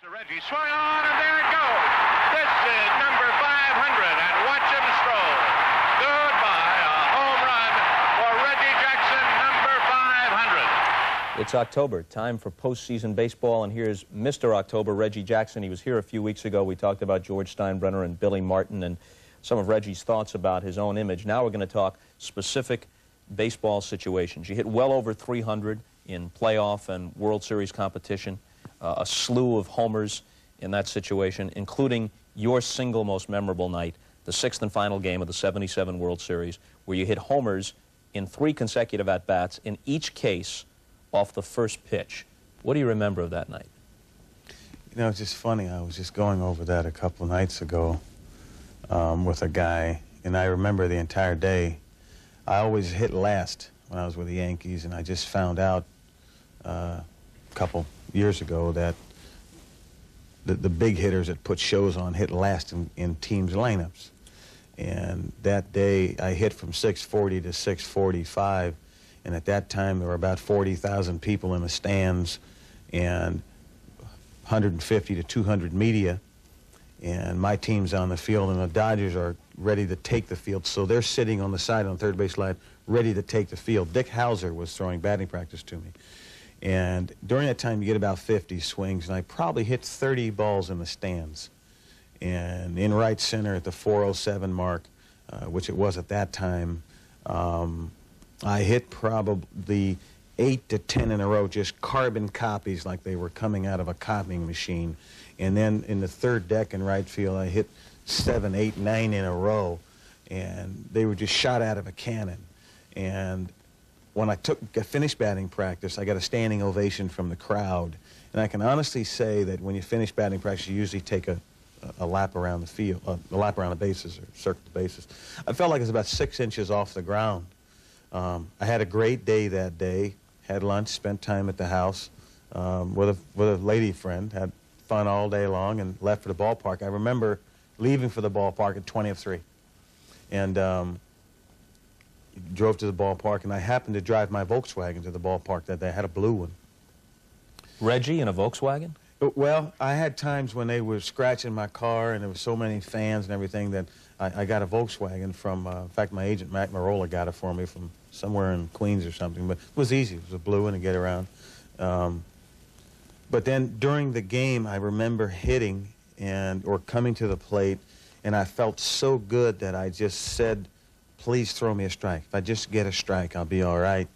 Reggie swung on, and there it goes. This is number 500, and watch him stroll. Goodbye, a home run for Reggie Jackson, number 500. It's October, time for postseason baseball, and here's Mr. October, Reggie Jackson. He was here a few weeks ago. We talked about George Steinbrenner and Billy Martin and some of Reggie's thoughts about his own image. Now we're going to talk specific baseball situations. You hit well over 300 in playoff and World Series competition. A slew of homers in that situation, including your single most memorable night, the sixth and final game of the '77 World Series, where you hit homers in 3 consecutive at-bats, in each case off the first pitch. What do you remember of that night? You know, it's just funny. I was just going over that a couple of nights ago with a guy, and I remember the entire day. I always hit last when I was with the Yankees, and I just found out a couple years ago that the big hitters that put shows on hit last in teams' lineups. And that day I hit from 640 to 645, and at that time there were about 40,000 people in the stands and 150 to 200 media, and my team's on the field, and the Dodgers are ready to take the field, so they're sitting on the side on the third base line ready to take the field. Dick Hauser was throwing batting practice to me. And during that time, you get about 50 swings, and I probably hit 30 balls in the stands. And in right center at the 407 mark, which it was at that time, I hit probably 8 to 10 in a row, just carbon copies like they were coming out of a copying machine. And then in the third deck in right field, I hit 7, 8, 9 in a row, and they were just shot out of a cannon. And when I finished batting practice, I got a standing ovation from the crowd. And I can honestly say that when you finish batting practice, you usually take a lap around the field, a lap around the bases, or circle the bases. I felt like it was about 6 inches off the ground. I had a great day that day, had lunch, spent time at the house with a lady friend, had fun all day long, and left for the ballpark. I remember leaving for the ballpark at 20 of 3. And drove to the ballpark, and I happened to drive my Volkswagen to the ballpark that day. I had a blue one. Reggie in a Volkswagen? Well, I had times when they were scratching my car, and there were so many fans and everything that I got a Volkswagen from, in fact, my agent, Mac Marola, got it for me from somewhere in Queens or something, but it was easy. It was a blue one to get around. But then during the game, I remember hitting or coming to the plate, and I felt so good that I just said, please throw me a strike. If I just get a strike, I'll be all right.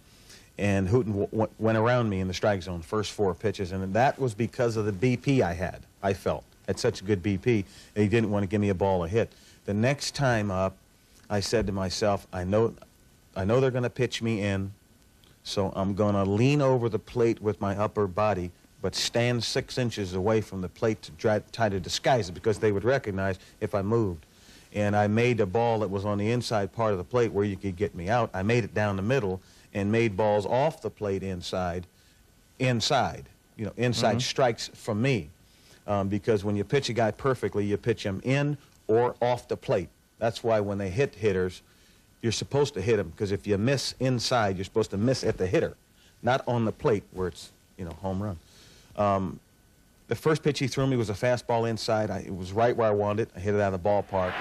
And Hooten went around me in the strike zone, first 4 pitches, and that was because of the BP I had, I felt. Had such a good BP, and he didn't want to give me a ball to hit. The next time up, I said to myself, I know they're going to pitch me in, so I'm going to lean over the plate with my upper body, but stand 6 inches away from the plate to try to disguise it, because they would recognize if I moved. And I made a ball that was on the inside part of the plate where you could get me out. I made it down the middle and made balls off the plate inside, you know, inside strikes from me. Because when you pitch a guy perfectly, you pitch him in or off the plate. That's why when they hit hitters, you're supposed to hit them, because if you miss inside, you're supposed to miss at the hitter, not on the plate where it's, you know, home run. The first pitch he threw me was a fastball inside. It was right where I wanted it. I hit it out of the ballpark.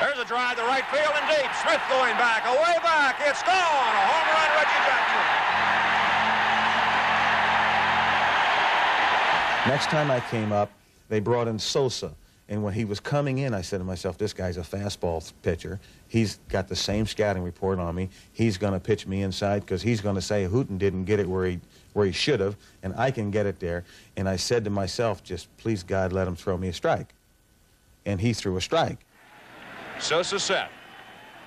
There's a drive to right field and deep. Smith going back, away back. It's gone. A home run, Reggie Jackson. Next time I came up, they brought in Sosa. And when he was coming in, I said to myself, this guy's a fastball pitcher. He's got the same scouting report on me. He's going to pitch me inside, because he's going to say Hooten didn't get it where he should have, and I can get it there. And I said to myself, just please, God, let him throw me a strike. And he threw a strike. Sosa set.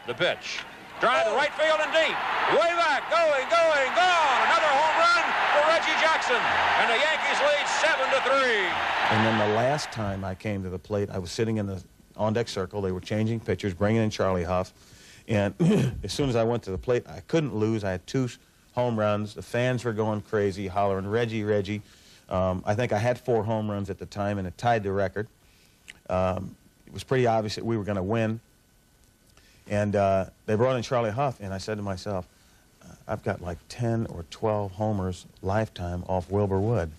The pitch. Drive to right field and deep. Way back. Going, gone. Another home run for Reggie Jackson. And the Yankees lead 7-3. And then the last time I came to the plate, I was sitting in the on-deck circle. They were changing pitchers, bringing in Charlie Huff. And as soon as I went to the plate, I couldn't lose. I had 2 home runs. The fans were going crazy, hollering, Reggie, Reggie. I think I had 4 home runs at the time, and it tied the record. It was pretty obvious that we were going to win. And they brought in Charlie Huff, and I said to myself, I've got like 10 or 12 homers lifetime off Wilbur Wood.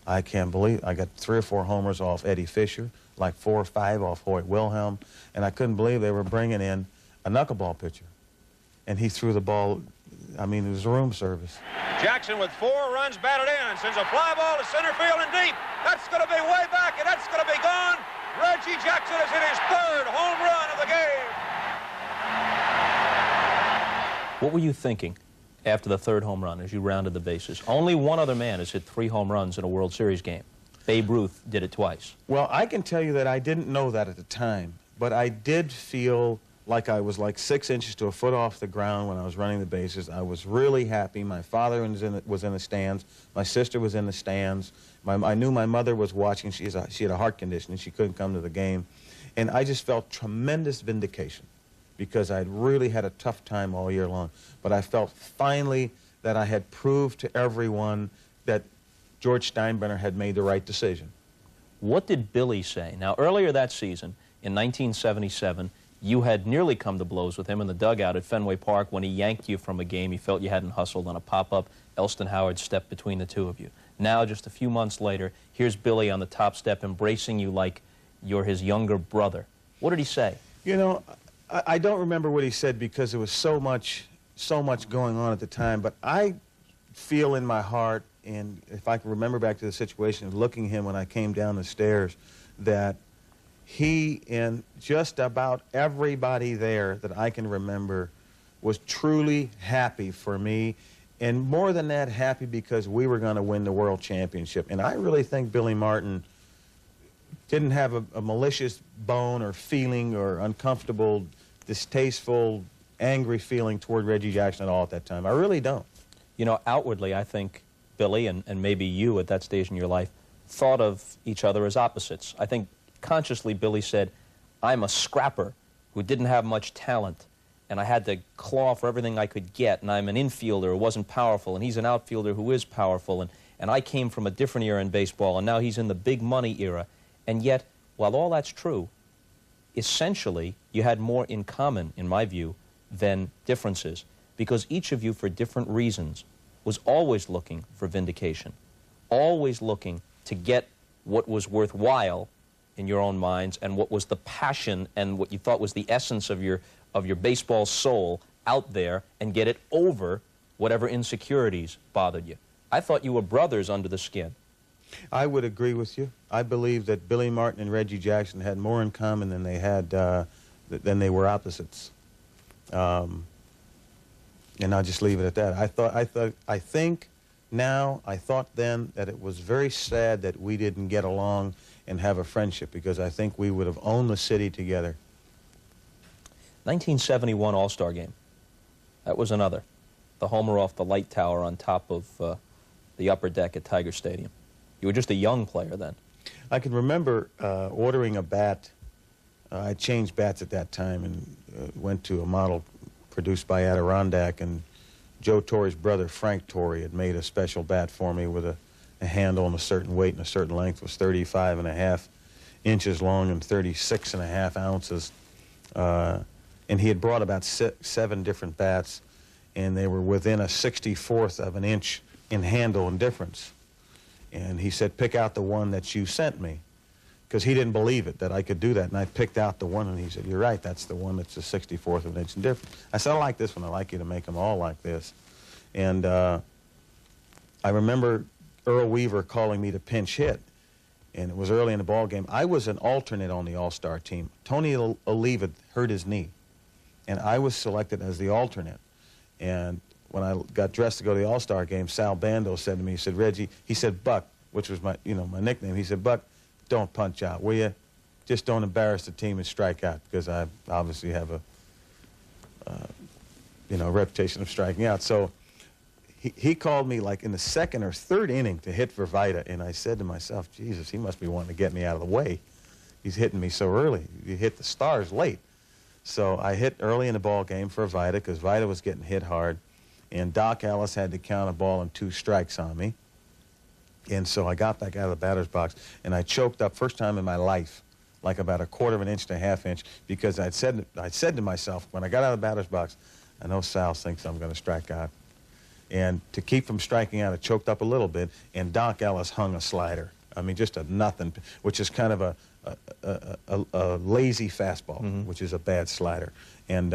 I can't believe I got 3 or 4 homers off Eddie Fisher, like 4 or 5 off Hoyt Wilhelm, and I couldn't believe they were bringing in a knuckleball pitcher. And he threw the ball, I mean, it was room service. Jackson with 4 runs batted in, sends a fly ball to center field and deep. That's going to be way back, and that's going to be gone. Reggie Jackson has hit his 3rd home run of the game. What were you thinking after the 3rd home run as you rounded the bases? Only one other man has hit 3 home runs in a World Series game. Babe Ruth did it twice. Well, I can tell you that I didn't know that at the time, but I did feel like I was like 6 inches to a foot off the ground when I was running the bases. I was really happy. My father was in the stands. My sister was in the stands. I knew my mother was watching. She had a heart condition, and she couldn't come to the game. And I just felt tremendous vindication because I'd really had a tough time all year long. But I felt finally that I had proved to everyone that George Steinbrenner had made the right decision. What did Billy say? Now, earlier that season, in 1977, you had nearly come to blows with him in the dugout at Fenway Park when he yanked you from a game he felt you hadn't hustled on a pop-up. Elston Howard stepped between the two of you. Now, just a few months later, here's Billy on the top step embracing you like you're his younger brother. What did he say? You know, I don't remember what he said because there was so much going on at the time, but I feel in my heart, and if I can remember back to the situation of looking at him when I came down the stairs, that he and just about everybody there that I can remember was truly happy for me, and more than that, happy because we were going to win the World Championship. And I really think Billy Martin didn't have a malicious bone or feeling or uncomfortable, distasteful, angry feeling toward Reggie Jackson at all at that time. I really don't. You know, outwardly, I think Billy and maybe you at that stage in your life thought of each other as opposites. I think consciously Billy said, I'm a scrapper who didn't have much talent, and I had to claw for everything I could get, and I'm an infielder who wasn't powerful, and he's an outfielder who is powerful, and I came from a different era in baseball, and now he's in the big money era. And yet, while all that's true, essentially, you had more in common, in my view, than differences, because each of you, for different reasons, was always looking for vindication, always looking to get what was worthwhile in your own minds and what was the passion and what you thought was the essence of your baseball soul out there and get it over whatever insecurities bothered you. I thought you were brothers under the skin. I would agree with you. I believe that Billy Martin and Reggie Jackson had more in common than they had than they were opposites. And I'll just leave it at that. I think now, I thought then that it was very sad that we didn't get along and have a friendship, because I think we would have owned the city together. 1971 All-Star Game. That was another. The homer off the light tower on top of the upper deck at Tiger Stadium. You were just a young player then. I can remember ordering a bat. I changed bats at that time and went to a model produced by Adirondack, and Joe Torre's brother, Frank Torre, had made a special bat for me with a handle and a certain weight and a certain length. It was 35.5 inches long and 36.5 ounces. And he had brought about 7 different bats, and they were within a 64th of an inch in handle and difference. And he said, pick out the one that you sent me, because he didn't believe it, that I could do that. And I picked out the one, and he said, you're right, that's the one that's a 64th of an inch in difference. I said, I like this one. I like you to make them all like this. And I remember Earl Weaver calling me to pinch hit, and it was early in the ball game. I was an alternate on the All-Star team. Tony Oliva hurt his knee, and I was selected as the alternate. And when I got dressed to go to the All-Star game, Sal Bando said to me, he said, Reggie, he said, Buck, which was my, my nickname. He said, Buck, don't punch out, will you? Just don't embarrass the team and strike out, because I obviously have a, reputation of striking out. So he called me like in the 2nd or 3rd inning to hit for Vida, and I said to myself, Jesus, he must be wanting to get me out of the way. He's hitting me so early. He hit the stars late. So I hit early in the ball game for Vida, because Vida was getting hit hard, and Doc Ellis had to count a ball and 2 strikes on me. And so I got back out of the batter's box, and I choked up, first time in my life, like about 1/4 of an inch to 1/2 inch, because I'd said to myself, when I got out of the batter's box, I know Sal thinks I'm going to strike out. And to keep from striking out, it choked up a little bit, and Doc Ellis hung a slider. I mean, just a nothing, which is kind of a lazy fastball, which is a bad slider. And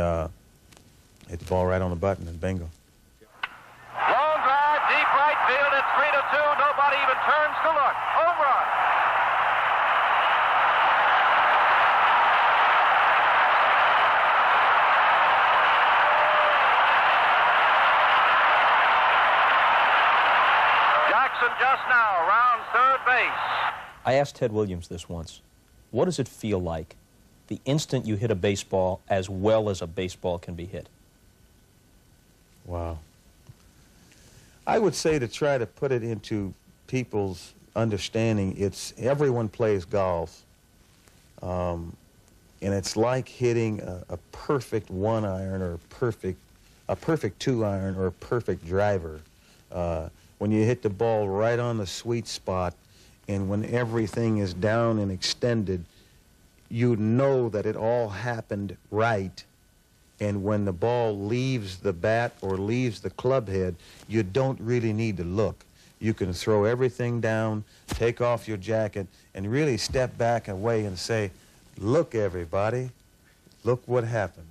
hit the ball right on the button, and bingo. Long drive, deep right field. It's 3-2. Nobody even turns to look. Home run. Jackson just now rounds third base. I asked Ted Williams this once. What does it feel like the instant you hit a baseball as well as a baseball can be hit? Wow. I would say, to try to put it into people's understanding, it's everyone plays golf, and it's like hitting a perfect 1-iron or a perfect 2-iron or a perfect driver. When you hit the ball right on the sweet spot, and when everything is down and extended, you know that it all happened right. And when the ball leaves the bat or leaves the club head, you don't really need to look. You can throw everything down, take off your jacket, and really step back away and say, look, everybody, look what happened.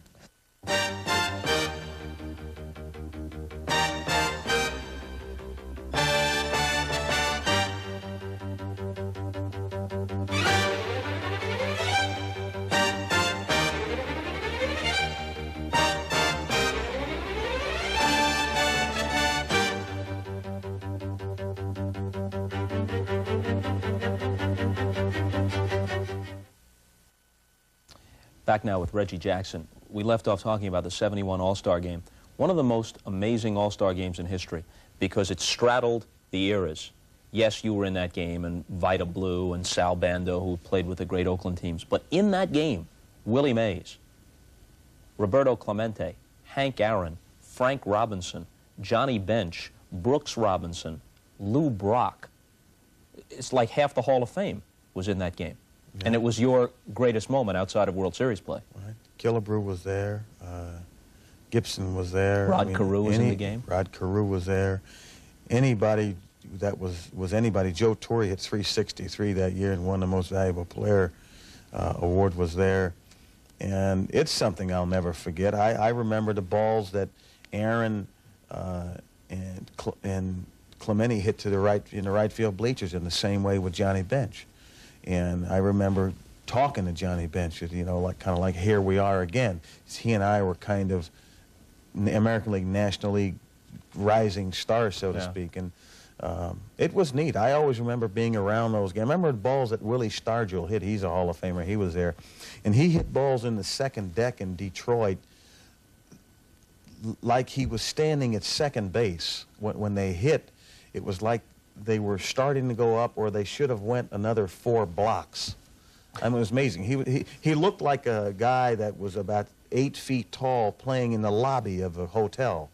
Back now with Reggie Jackson. We left off talking about the '71 All-Star Game, one of the most amazing All-Star Games in history because it straddled the eras. Yes, you were in that game, and Vida Blue and Sal Bando, who played with the great Oakland teams. But in that game, Willie Mays, Roberto Clemente, Hank Aaron, Frank Robinson, Johnny Bench, Brooks Robinson, Lou Brock. It's like half the Hall of Fame was in that game. Yeah. And it was your greatest moment outside of World Series play. Right. Killebrew was there. Gibson was there. Rod Carew was in the game. Rod Carew was there. Anybody that was anybody. Joe Torre hit 363 that year and won the Most Valuable Player award was there. And it's something I'll never forget. I remember the balls that Aaron and Clemente hit to the right in the right field bleachers in the same way with Johnny Bench. And I remember talking to Johnny Bench, you know, like kind of like, here we are again. He and I were kind of American League, National League rising stars, so to speak. And it was neat. I always remember being around those games. I remember the balls that Willie Stargell hit. He's a Hall of Famer. He was there. And he hit balls in the second deck in Detroit like he was standing at second base. When they hit, it was like they were starting to go up, or they should have went another 4 blocks. I mean, it was amazing. He looked like a guy that was about 8 feet tall playing in the lobby of a hotel.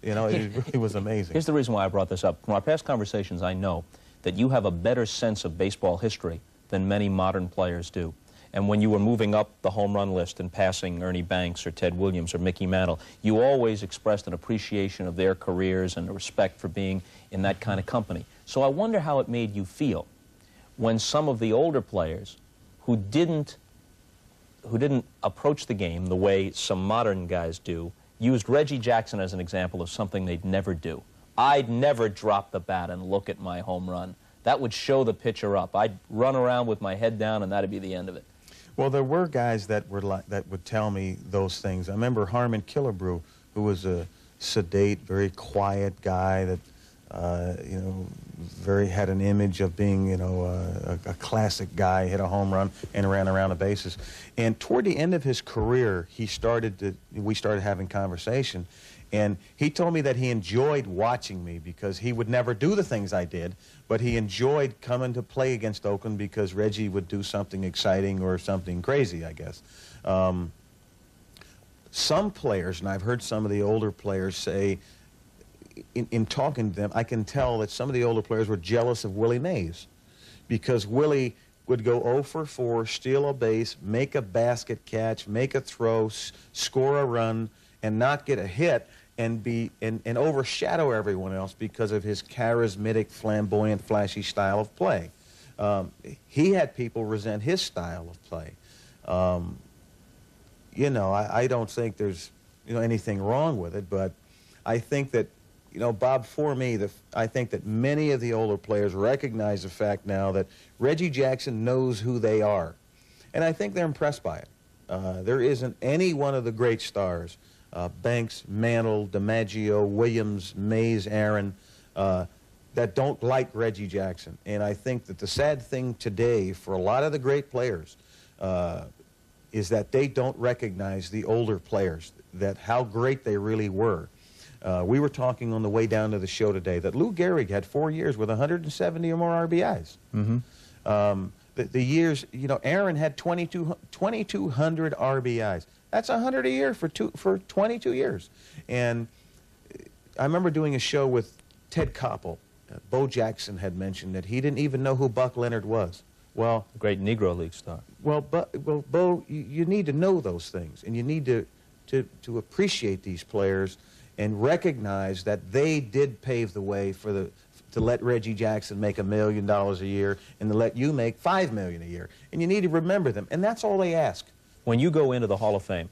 You know, it was amazing. Here's the reason why I brought this up. From our past conversations, I know that you have a better sense of baseball history than many modern players do. And when you were moving up the home run list and passing Ernie Banks or Ted Williams or Mickey Mantle, you always expressed an appreciation of their careers and a respect for being in that kind of company. So I wonder how it made you feel when some of the older players who didn't approach the game the way some modern guys do used Reggie Jackson as an example of something they'd never do. I'd never drop the bat and look at my home run. That would show the pitcher up. I'd run around with my head down, and that'd be the end of it. Well, there were guys that would tell me those things. I remember Harmon Killebrew, who was a sedate, very quiet guy that, you know, had an image of being, you know, a classic guy, hit a home run and ran around the bases. And toward the end of his career, we started having conversation, and he told me that he enjoyed watching me because he would never do the things I did, but he enjoyed coming to play against Oakland because Reggie would do something exciting or something crazy, I guess. Some players, and I've heard some of the older players say, in talking to them, I can tell that some of the older players were jealous of Willie Mays because Willie would go 0 for 4, steal a base, make a basket catch, make a throw, score a run, and not get a hit. and overshadow everyone else because of his charismatic, flamboyant, flashy style of play. He had people resent his style of play. You know, I don't think there's, you know, anything wrong with it, but I think that, you know, Bob, for me, I think that many of the older players recognize the fact now that Reggie Jackson knows who they are. And I think they're impressed by it. There isn't any one of the great stars, Banks, Mantle, DiMaggio, Williams, Mays, Aaron, that don't like Reggie Jackson. And I think that the sad thing today for a lot of the great players is that they don't recognize the older players, that how great they really were. We were talking on the way down to the show today that Lou Gehrig had 4 years with 170 or more RBIs. Mm-hmm. The years, you know, Aaron had 2,200 RBIs. That's 100 a year for 22 years. And I remember doing a show with Ted Koppel. Bo Jackson had mentioned that he didn't even know who Buck Leonard was. Well, the great Negro League star. Well, Bo, you need to know those things, and you need to appreciate these players and recognize that they did pave the way for to let Reggie Jackson make $1 million a year and to let you make $5 million a year. And you need to remember them, and that's all they ask. When you go into the Hall of Fame,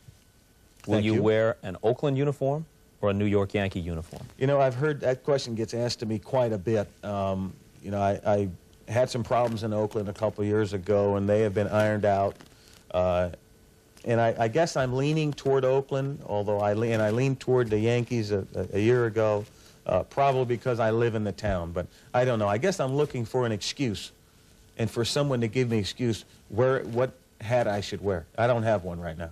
will you wear an Oakland uniform or a New York Yankee uniform? You know, I've heard that question gets asked to me quite a bit. You know, I had some problems in Oakland a couple years ago, and they have been ironed out. And I guess I'm leaning toward Oakland, although I leaned toward the Yankees a year ago, probably because I live in the town. But I don't know. I guess I'm looking for an excuse, and for someone to give me an excuse what hat I should wear. I don't have one right now.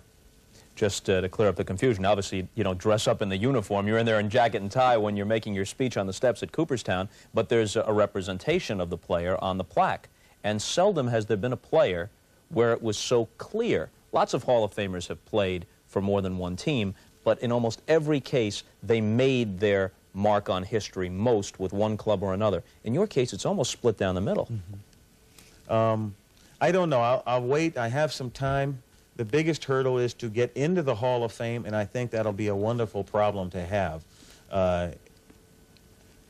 Just to clear up the confusion, obviously you don't dress up in the uniform. You're in there in jacket and tie when you're making your speech on the steps at Cooperstown, but there's a representation of the player on the plaque. And seldom has there been a player where it was so clear. Lots of Hall of Famers have played for more than one team, but in almost every case, they made their mark on history most with one club or another. In your case, it's almost split down the middle. Mm-hmm. I don't know. I'll wait. I have some time. The biggest hurdle is to get into the Hall of Fame, and I think that'll be a wonderful problem to have. I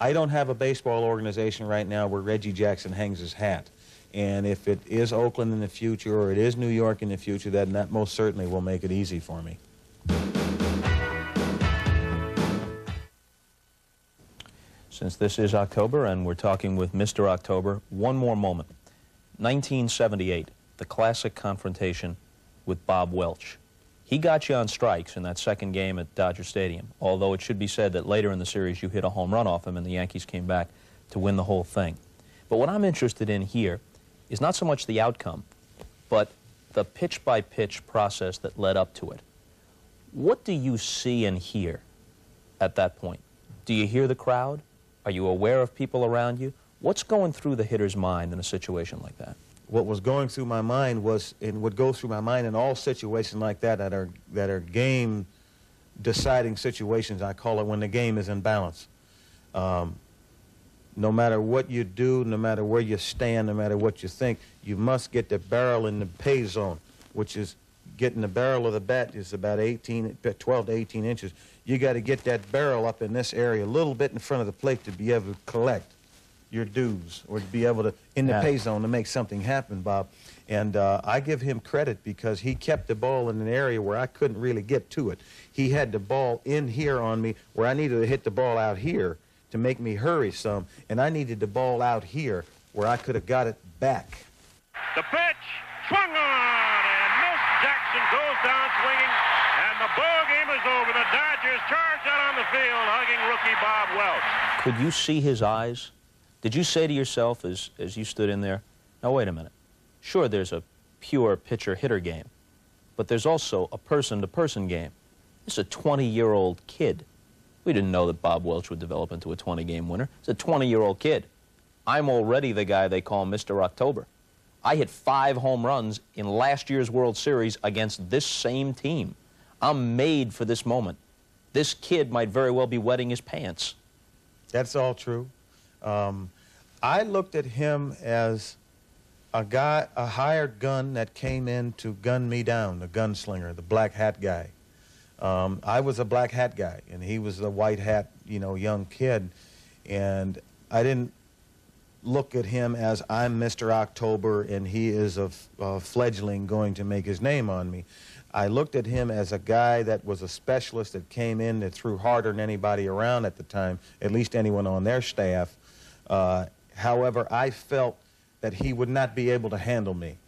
don't have a baseball organization right now where Reggie Jackson hangs his hat. And if it is Oakland in the future or it is New York in the future, then that most certainly will make it easy for me. Since this is October and we're talking with Mr. October, one more moment. 1978, the classic confrontation with Bob Welch. He got you on strikes in that second game at Dodger Stadium, although it should be said that later in the series you hit a home run off him and the Yankees came back to win the whole thing. But what I'm interested in here is not so much the outcome, but the pitch-by-pitch process that led up to it. What do you see and hear at that point? Do you hear the crowd? Are you aware of people around you? What's going through the hitter's mind in a situation like that? What was going through my mind was, and would go through my mind in all situations like that are game-deciding situations, I call it, when the game is in balance. No matter what you do, no matter where you stand, no matter what you think, you must get the barrel in the pay zone, which is getting the barrel of the bat is about 12 to 18 inches. You got to get that barrel up in this area, a little bit in front of the plate to be able to collect your dues or to be able to, in the pay zone, to make something happen, Bob. And I give him credit because he kept the ball in an area where I couldn't really get to it. He had the ball in here on me where I needed to hit the ball out here to make me hurry some, and I needed the ball out here where I could have got it back. The pitch, swung on, and missed. Jackson goes down swinging, and the ball game is over. The Dodgers charge out on the field, hugging rookie Bob Welch. Could you see his eyes? Did you say to yourself as you stood in there, now wait a minute, sure there's a pure pitcher-hitter game, but there's also a person-to-person game. This is a 20-year-old kid. We didn't know that Bob Welch would develop into a 20-game winner. It's a 20-year-old kid. I'm already the guy they call Mr. October. I hit 5 home runs in last year's World Series against this same team. I'm made for this moment. This kid might very well be wetting his pants. That's all true. I looked at him as a guy, a hired gun that came in to gun me down, the gunslinger, the black hat guy. I was a black hat guy, and he was a white hat, you know, young kid. And I didn't look at him as I'm Mr. October and he is a fledgling going to make his name on me. I looked at him as a guy that was a specialist that came in that threw harder than anybody around at the time, at least anyone on their staff. However, I felt that he would not be able to handle me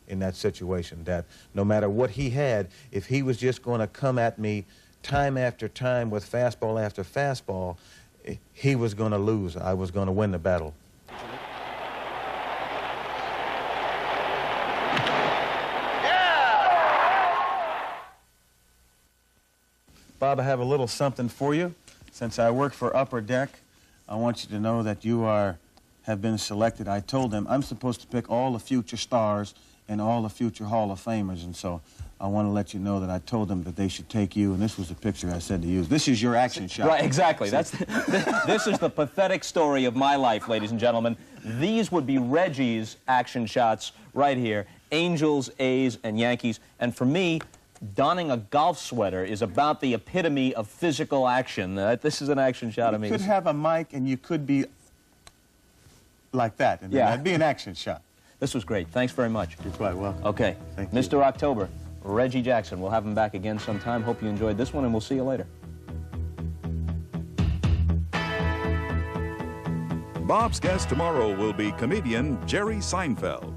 in that situation, that no matter what he had, if he was just going to come at me time after time with fastball after fastball, he was going to lose. I was going to win the battle. Bob, I have a little something for you. Since I work for Upper Deck, I want you to know that you have been selected. I told them I'm supposed to pick all the future stars and all the future Hall of Famers, and so I want to let you know that I told them that they should take you, and this was the picture I said to use. This is your action shot. Right, exactly. This is the pathetic story of my life, ladies and gentlemen. These would be Reggie's action shots right here. Angels, A's, and Yankees. And for me, donning a golf sweater is about the epitome of physical action. This is an action shot of me. You could have a mic, and you could be like that, and yeah, that'd be an action shot. This was great. Thanks very much. You're quite welcome. Okay. Thank you. Mr. October, Reggie Jackson. We'll have him back again sometime. Hope you enjoyed this one, and we'll see you later. Bob's guest tomorrow will be comedian Jerry Seinfeld.